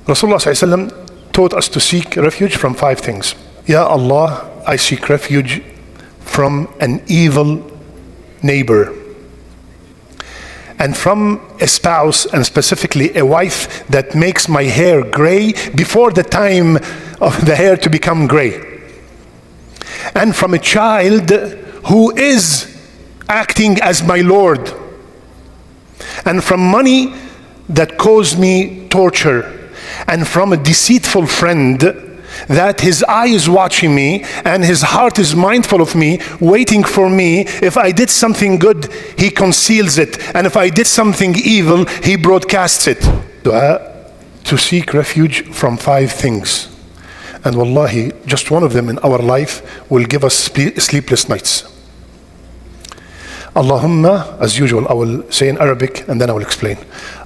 Rasulullah ﷺ taught us to seek refuge from 5 things. Ya Allah, I seek refuge from an evil neighbor, and from a spouse, and specifically a wife, that makes my hair gray before the time of the hair to become gray, and from a child who is acting as my Lord, and from money that cause me torture, and from a deceitful friend that his eye is watching me and his heart is mindful of me, waiting for me. If I did something good, he conceals it, and if I did something evil, he broadcasts it. Dua to seek refuge from 5 things, and wallahi, just one of them in our life will give us sleepless nights. Allahumma, as usual, I will say in Arabic and then I will explain.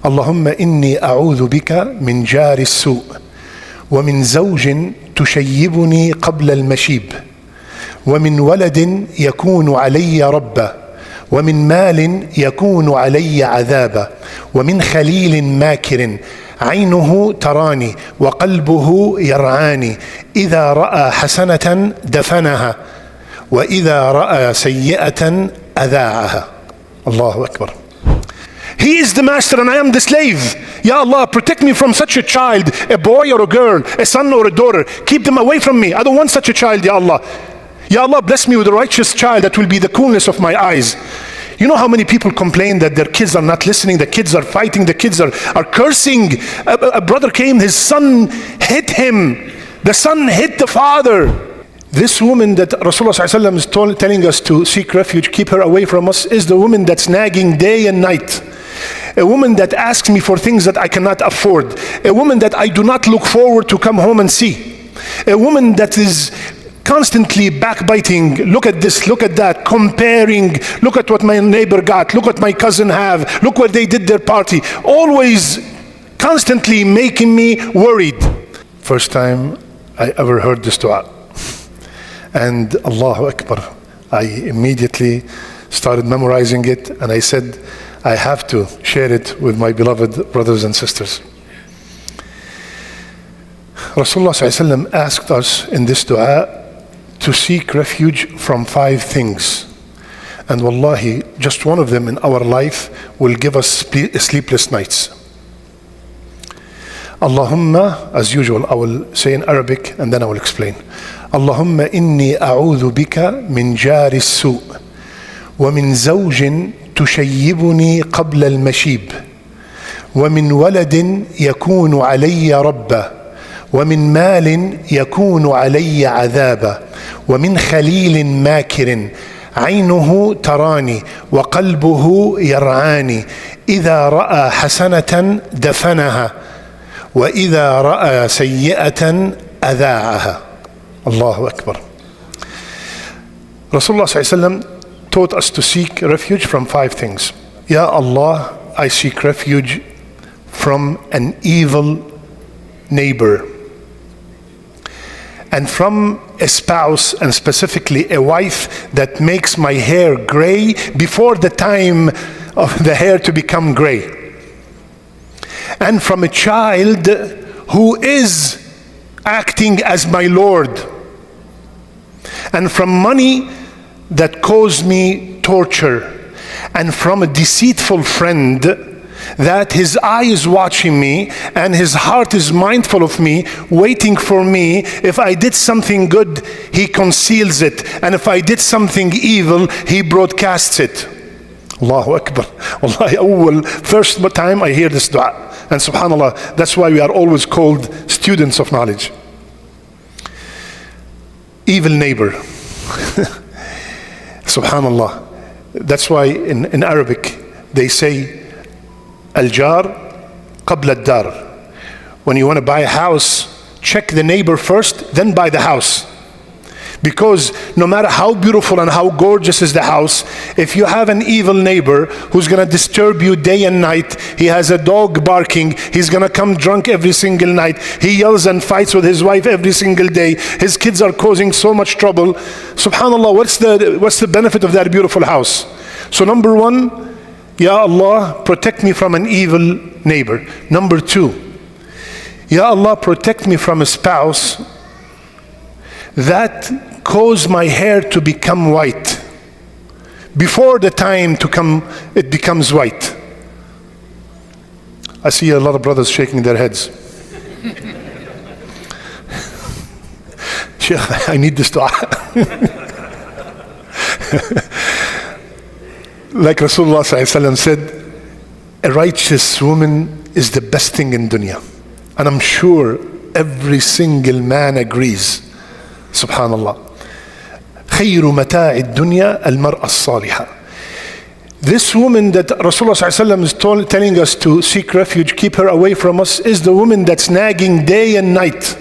Allahumma inni a'udhu bika min jari su' wa min zawjin تشيبني قبل المشيب ومن ولد يكون علي ربا ومن مال يكون علي عذابا ومن خليل ماكر عينه تراني وقلبه يرعاني إذا رأى حسنة دفنها وإذا رأى سيئة أذاعها. الله أكبر. He is the master and I am the slave. Ya Allah, protect me from such a child, a boy or a girl, a son or a daughter. Keep them away from me. I don't want such a child, Ya Allah. Ya Allah, bless me with a righteous child that will be the coolness of my eyes. You know how many people complain that their kids are not listening, the kids are fighting, the kids are cursing. A brother came, his son hit him. The son hit the father. This woman that Rasulullah ﷺ is telling us to seek refuge, keep her away from us, is the woman that's nagging day and night. A woman that asks me for things that I cannot afford. A woman that I do not look forward to come home and see. A woman that is constantly backbiting. Look at this, look at that, comparing. Look at what my neighbor got. Look what my cousin have. Look what they did their party. Always, constantly making me worried. First time I ever heard this dua. And Allahu Akbar, I immediately started memorizing it, and I said, I have to share it with my beloved brothers and sisters. Rasulullah ﷺ asked us in this dua to seek refuge from 5 things. And wallahi, just one of them in our life will give us sleepless nights. Allahumma, as usual, I will say in Arabic and then I will explain. Allahumma inni a'udhu bika min jari su' wa min zawjin تشيبني قبل المشيب ومن ولد يكون علي ربا ومن مال يكون علي عذابا ومن خليل ماكر عينه تراني وقلبه يرعاني إذا رأى حسنة دفنها وإذا رأى سيئة أذاعها. الله أكبر. Rasulullah ﷺ taught us to seek refuge from 5 things. Ya Allah, I seek refuge from an evil neighbor, and from a spouse, and specifically a wife, that makes my hair gray before the time of the hair to become gray, and from a child who is acting as my Lord, and from money that cause me torture, and from a deceitful friend that his eye is watching me and his heart is mindful of me, waiting for me. If I did something good, he conceals it, and if I did something evil, he broadcasts it. Allahu Akbar. Wallahi, first time I hear this dua, and subhanallah, that's why we are always called students of knowledge. Evil neighbor. Subhanallah. That's why in Arabic they say al-jar qabla ad-dar. When you want to buy a house, check the neighbor first, then buy the house. Because no matter how beautiful and how gorgeous is the house, if you have an evil neighbor who's going to disturb you day and night, he has a dog barking, he's going to come drunk every single night, he yells and fights with his wife every single day, his kids are causing so much trouble. Subhanallah, what's the benefit of that beautiful house? So number 1, Ya Allah, protect me from an evil neighbor. Number 2, Ya Allah, protect me from a spouse that cause my hair to become white. Before the time to come, it becomes white. I see a lot of brothers shaking their heads. Sheikh, I need this dua. Like Rasulullah ﷺ said, a righteous woman is the best thing in dunya. And I'm sure every single man agrees. Subhanallah. خير متاع الدنيا المرأة الصالحة. This woman that Rasulullah ﷺ is telling us to seek refuge, keep her away from us, is the woman that's nagging day and night.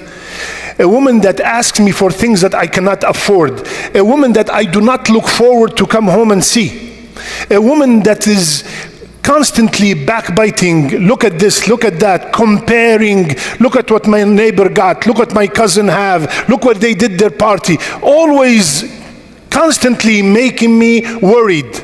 A woman that asks me for things that I cannot afford. A woman that I do not look forward to come home and see. A woman that is constantly backbiting, look at this, look at that, comparing, look at what my neighbor got, look what my cousin have, look what they did their party. Always, constantly making me worried.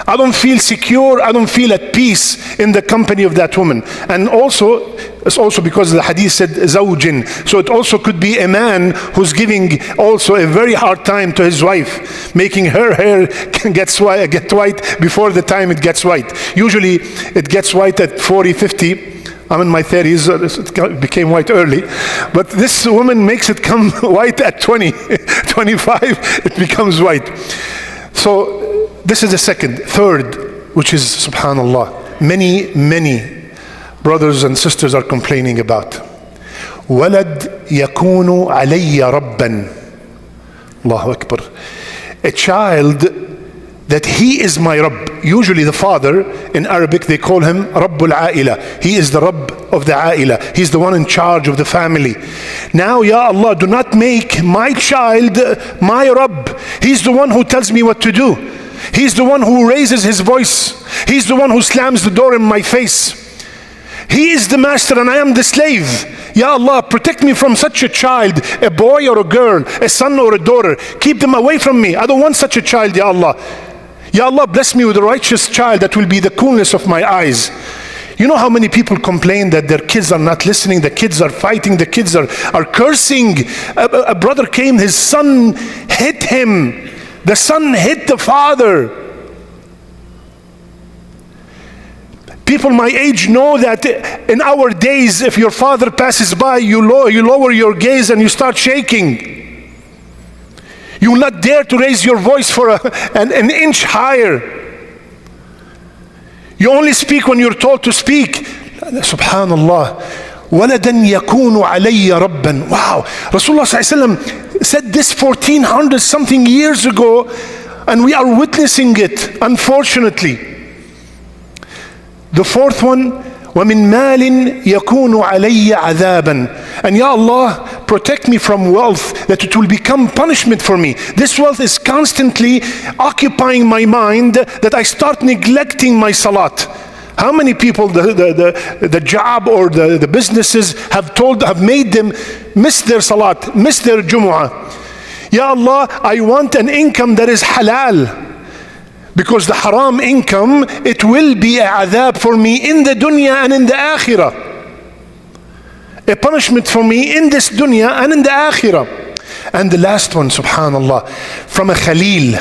I don't feel secure, I don't feel at peace in the company of that woman. And also, it's also because the hadith said zawjin. So it also could be a man who's giving also a very hard time to his wife, making her hair get white before the time it gets white. Usually it gets white at 40, 50. I'm in my 30s, it became white early. But this woman makes it come white at 20, 25, it becomes white. So this is the second. Third, which is subhanallah, many brothers and sisters are complaining about. وَلَدْ يَكُونُ عَلَيَّ رَبًّا. Allahu Akbar. A child that he is my Rabb. Usually the father, in Arabic they call him Rabbul A'ilah. He is the Rabb of the A'ilah. He's the one in charge of the family. Now, Ya Allah, do not make my child my Rabb. He's the one who tells me what to do. He's the one who raises his voice. He's the one who slams the door in my face. He is the master and I am the slave. Ya Allah, protect me from such a child, a boy or a girl, a son or a daughter. Keep them away from me. I don't want such a child, Ya Allah. Ya Allah, bless me with a righteous child that will be the coolness of my eyes. You know how many people complain that their kids are not listening, the kids are fighting, the kids are cursing. A brother came, his son hit him. The son hit the father. People my age know that in our days, if your father passes by, you lower your gaze and you start shaking. You will not dare to raise your voice for an inch higher. You only speak when you're told to speak. Subhanallah. وَلَدًا يَكُونُ عَلَيَّ رَبًّا. Wow. Rasulullah ﷺ said this 1400 something years ago, and we are witnessing it, unfortunately. The fourth one, وَمِن مَالٍ يَكُونُ عَلَيَّ عَذَابًا. And Ya Allah, protect me from wealth that it will become punishment for me. This wealth is constantly occupying my mind that I start neglecting my salat. How many people the job or the businesses have made them miss their salat, miss their jumu'ah. Ya Allah, I want an income that is halal. Because the haram income, it will be a adhab for me in the dunya and in the akhirah. A punishment for me in this dunya and in the akhirah. And the last one, subhanallah, from a khalil.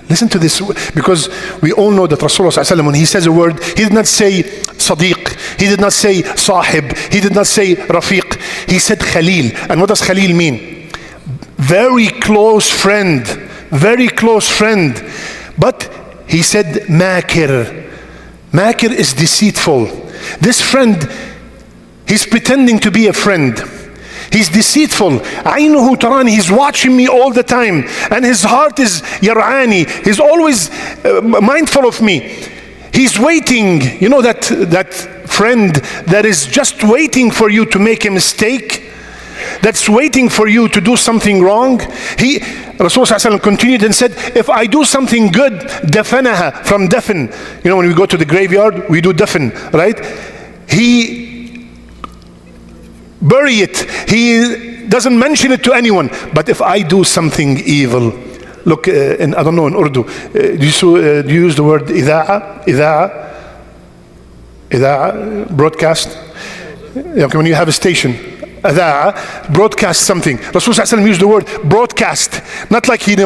Listen to this, because we all know that Rasulullah ﷺ, when he says a word, he did not say sadiq, he did not say sahib, he did not say rafiq, he said khalil. And what does khalil mean? Very close friend, very close friend. But he said makir. Makir is deceitful. This friend, he's pretending to be a friend. He's deceitful. Aynuhu tarani. He's watching me all the time. And his heart is yar'ani. He's always mindful of me. He's waiting. You know that friend that is just waiting for you to make a mistake? That's waiting for you to do something wrong? Rasulullah ﷺ continued and said, if I do something good, dafanaha, from dafn. You know, when we go to the graveyard, we do dafn, right? He bury it. He doesn't mention it to anyone. But if I do something evil, look, I don't know in Urdu, do you use the word ida'a? Ida'a? Ida'a? Broadcast? When you have a station, broadcast something. Rasulullah used the word broadcast, not like he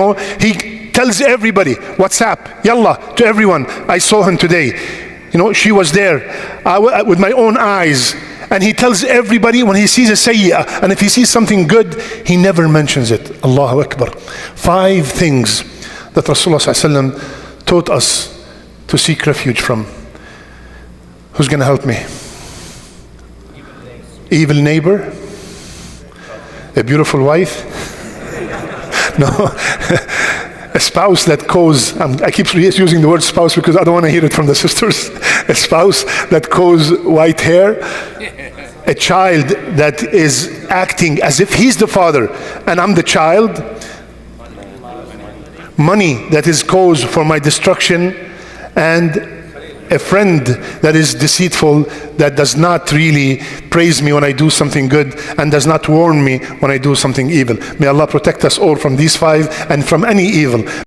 tells everybody, WhatsApp, yalla, to everyone. I saw him today. She was there with my own eyes. And he tells everybody when he sees a sayyah, and if he sees something good, he never mentions it. Allahu Akbar. 5 things that Rasulullah taught us to seek refuge from. Who's going to help me? Evil neighbor? A beautiful wife? No. A spouse that I keep using the word spouse because I don't want to hear it from the sisters. A spouse that caused white hair. A child that is acting as if he's the father and I'm the child. Money that is cause for my destruction. And a friend that is deceitful, that does not really praise me when I do something good and does not warn me when I do something evil. May Allah protect us all from these 5 and from any evil.